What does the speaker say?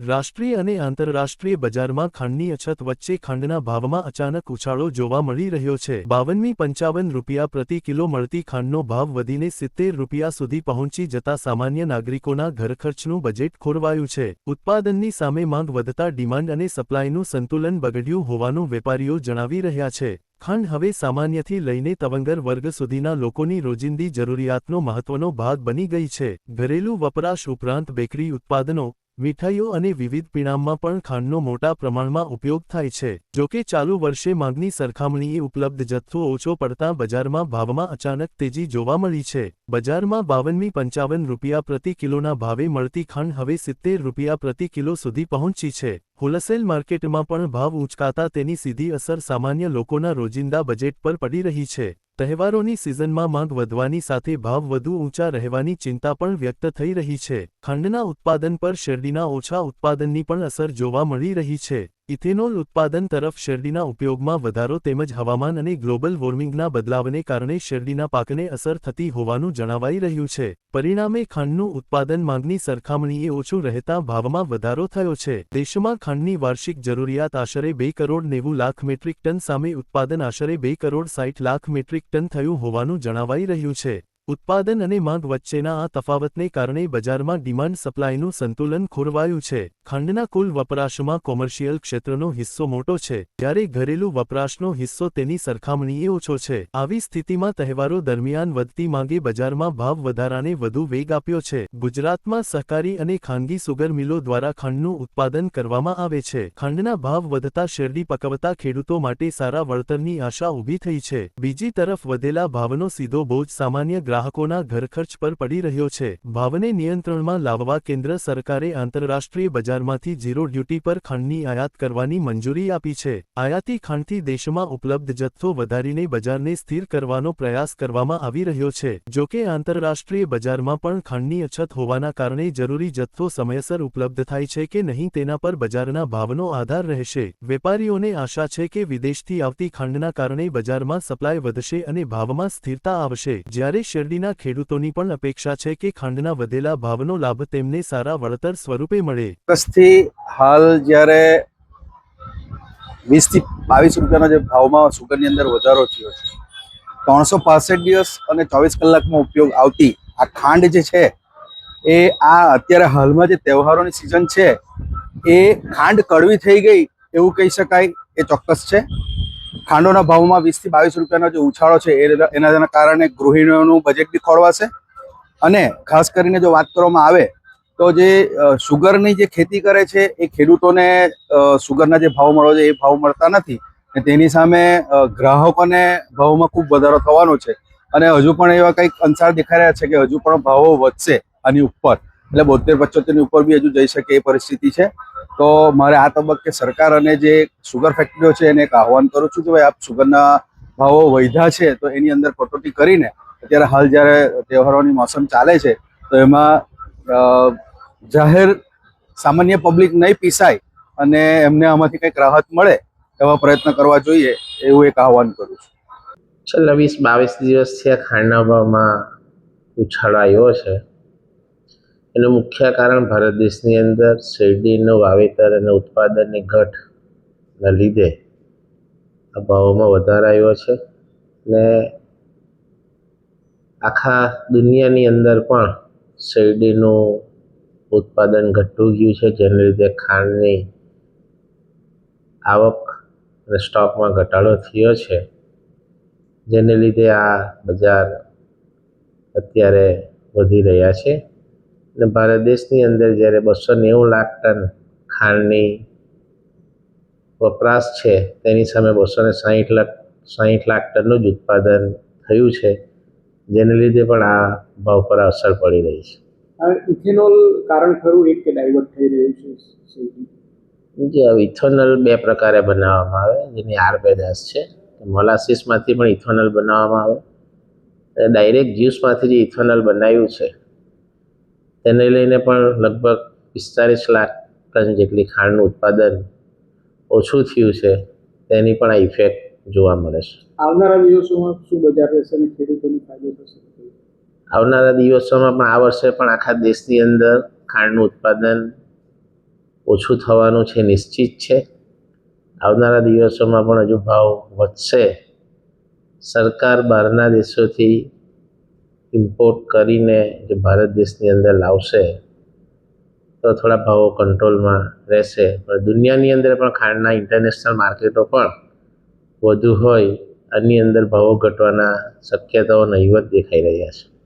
રાષ્ટ્રીય અને આંતરરાષ્ટ્રીય બજારમાં ખાંડની અછત વચ્ચે ખાંડના ભાવમાં અચાનક ઉછાળો જોવા મળી રહ્યો છે। 52-55 રૂપિયા પ્રતિ કિલો મળતી ખાંડનો ભાવ વધીને 70 રૂપિયા સુધી પહોંચી જતા સામાન્ય નાગરિકોના ઘરખર્ચનું બજેટ ખોરવાયું છે। ઉત્પાદનની સામે માંગ વધતા ડિમાન્ડ અને સપ્લાયનું સંતુલન બગડ્યું હોવાનું વેપારીઓ જણાવી રહ્યા છે। ખાંડ હવે સામાન્યથી લઈને તવંગર વર્ગ સુધીના લોકોની રોજિંદી જરૂરિયાતનો મહત્વનો ભાગ બની ગઈ છે। ઘરેલું વપરાશ ઉપરાંત બેકરી ઉત્પાદનો, મીઠાઈઓ અને વિવિધ પીણામાં પણ ખાંડનો મોટા પ્રમાણમાં ઉપયોગ થાય છે। જોકે ચાલુ વર્ષે માંગની સરખામણીએ ઉપલબ્ધ જથ્થો ઓછો પડતા બજારમાં ભાવમાં અચાનક તેજી જોવા મળી છે। બજારમાં 52-55 રૂપિયા પ્રતિ કિલોના ભાવે મળતી ખાંડ હવે 70 રૂપિયા પ્રતિ કિલો સુધી પહોંચી છે। હોલસેલ માર્કેટમાં પણ ભાવ ઊંચકાતા તેની સીધી અસર સામાન્ય લોકોના રોજિંદા બજેટ પર પડી રહી છે। તહેવારોની સિઝનમાં માંગ વધવાની સાથે ભાવ વધુ ઊંચા રહેવાની ચિંતા પણ વ્યક્ત થઈ રહી છે। ખાંડના ઉત્પાદન પર શેરડીના ઓછા ઉત્પાદનની પણ અસર જોવા મળી રહી છે। ઇથેનોલ ઉત્પાદન તરફ શેરડીના ઉપયોગમાં વધારો તેમજ હવામાન અને ગ્લોબલ વોર્મિંગના બદલાવને કારણે શેરડીના પાકને અસર થતી હોવાનું જણાવાઈ રહ્યું છે। પરિણામે ખાંડનું ઉત્પાદન માંગની સરખામણીએ ઓછું રહેતા ભાવમાં વધારો થયો છે। દેશમાં ખાંડની વાર્ષિક જરૂરિયાત આશરે 2 કરોડ 90 લાખ મેટ્રિક ટન સામે ઉત્પાદન આશરે 2 કરોડ 60 લાખ મેટ્રિક ટન થયું હોવાનું જણાવાઈ રહ્યું છે। ઉત્પાદન અને માંગ વચ્ચેના આ તફાવતને કારણે બજારમાં ડિમાન્ડ સપ્લાયનું સંતુલન ખોરવાયું છે। ખાંડના કુલ વપરાશમાં કોમર્શિયલ ક્ષેત્રનો હિસ્સો મોટો છે, જ્યારે ઘરેલું વપરાશનો હિસ્સો તેની સરખામણીએ ઓછો છે। આવી સ્થિતિમાં તહેવારો દરમિયાન વધતી માંગે બજારમાં ભાવ વધારાને વધુ વેગ આપ્યો છે। ગુજરાતમાં સહકારી અને ખાનગી સુગર મિલો દ્વારા ખાંડનું ઉત્પાદન કરવામાં આવે છે। ખાંડના ભાવ વધતા શેરડી પકવતા ખેડૂતો માટે સારા વળતરની આશા ઊભી થઈ છે। બીજી તરફ વધેલા ભાવનો સીધો બોજ સામાન્ય ગ્રાહકોના ઘરખર્ચ પર પડી રહ્યો છે। ભાવને નિયંત્રણમાં લાવવા કેન્દ્ર સરકારે આંતરરાષ્ટ્રીય બજારમાંથી ઝીરો ડ્યુટી પર ખાંડની આયાત કરવાની મંજૂરી આપી છે। આયાતી ખાંડથી દેશમાં ઉપલબ્ધ જથ્થો વધારીને બજારને સ્થિર કરવાનો પ્રયાસ કરવામાં આવી રહ્યો છે। જોકે આંતરરાષ્ટ્રીય બજારમાં પણ ખાંડની અછત હોવાના કારણે જરૂરી જથ્થો સમયસર ઉપલબ્ધ થાય છે કે નહીં તેના પર બજારના ભાવનો આધાર રહેશે। વેપારીઓને આશા છે કે વિદેશથી આવતી ખાંડના કારણે બજારમાં સપ્લાય વધશે અને ભાવમાં સ્થિરતા આવશે, જ્યારે શેરડીના ખેડૂતોની પણ અપેક્ષા છે કે ખાંડના વધેલા ભાવનો લાભ તેમને સારા વળતર સ્વરૂપે મળે। કચ્છથી હાલ જ્યારે 20 થી 22 રૂપિયાનો જે ભાવમાં સુગરની અંદર વધારો થયો છે, 365 દિવસ અને 24 કલાકમાં ઉપયોગ આવતી આ ખાંડ જે છે એ અત્યારે હાલમાં જે તહેવારોની સિઝન છે એ ખાંડ કડવી થઈ ગઈ એવું કહી શકાય, એ ચોક્કસ છે। ખાંડોના ભાવમાં 20 થી 22 રૂપિયાનો જે ઉછાળો છે એના કારણે ગૃહિણીઓનું બજેટ બી ખોરવાશે। અને ખાસ કરીને જો વાત કરવામાં આવે તો જે સુગરની જે ખેતી કરે છે એ ખેડૂતોને સુગરના જે ભાવ મળો છે એ ભાવ મળતા નથી, અને તેની સામે ગ્રાહકોને ભાવમાં ખૂબ વધારો થવાનો છે। અને હજુ પણ એવા કંઈક અંશાર દેખાઈ રહ્યા છે કે હજુ પણ ભાવો વધશે આની ઉપર, એટલે 72-75ની ઉપર બી હજુ જઈ શકે એ પરિસ્થિતિ છે। તો મારે આ તબક્કે સરકાર અને જે સુગર ફેક્ટરીઓ છે એને એક આહવાન કરું છું કે ભાઈ આપ સુગરના ભાવો વધ્યા છે તો એની અંદર કટોતી કરીને અત્યારે હાલ જ્યારે તહેવારોની મોસમ ચાલે છે તો એમાં જાહેર સામાન્ય પબ્લિક નહીં પીસાય અને એમને આમાંથી કંઈક રાહત મળે એવા પ્રયત્ન કરવા જોઈએ એવું એક આહવાન કરું છું। છેલ્લા 20-22 દિવસથી આ ખાંડના ભાવમાં ઉછાળો આવ્યો છે। એનું મુખ્ય કારણ ભારત દેશની અંદર શેરડીનું વાવેતર અને ઉત્પાદનની ઘટના લીધે આ ભાવોમાં વધારો આવ્યો છે, ને આખા દુનિયાની અંદર પણ શેરડીનું ઉત્પાદન ઘટતું ગયું છે, જેને લીધે ખાંડની આવક અને સ્ટોકમાં ઘટાડો થયો છે, જેને લીધે આ બજાર અત્યારે વધી રહ્યા છે। અને ભારત દેશની અંદર જ્યારે 290 લાખ ટન ખાંડની વપરાશ છે તેની સામે 260 લાખ ટનનું જ ઉત્પાદન થયું છે, જેને લીધે પણ આ ભાવ પર અસર પડી રહી છે। ઇથેનોલ કારણ ખરું એક કે ડાયવર્ટ થઈ રહ્યું છે? જે ઇથેનોલ બે પ્રકારે બનાવવામાં આવે, જેની આર-પેદાશ છે। મોલાસીસમાંથી પણ ઇથેનોલ બનાવવામાં આવે, ડાયરેક્ટ જ્યુસમાંથી જે ઇથેનોલ બનાવ્યું છે તેને લઈને પણ લગભગ 45 લાખ ટન જેટલી ખાંડનું ઉત્પાદન ઓછું થયું છે, તેની પણ આ ઇફેક્ટ જોવા મળે છે। આવનારા દિવસોમાં શું બજાર રહેશે અને ખેડૂતોને ફાયદો થશે? આવનારા દિવસોમાં પણ આ વર્ષે પણ આખા દેશની અંદર ખાંડનું ઉત્પાદન ઓછું થવાનું છે નિશ્ચિત છે. આવનારા દિવસોમાં પણ હજુ ભાવ વધશે. સરકાર બહારના દેશોથી ઇમ્પોર્ટ કરીને જે ભારત દેશની અંદર લાવશે તો થોડા ભાવો કંટ્રોલમાં રહેશે. પણ દુનિયાની અંદર પણ ખાંડના ઇન્ટરનેશનલ માર્કેટો પણ વધુ હોય, આની અંદર ભાવો ઘટવાના શક્યતાઓ નહીવત દેખાઈ રહ્યા છે.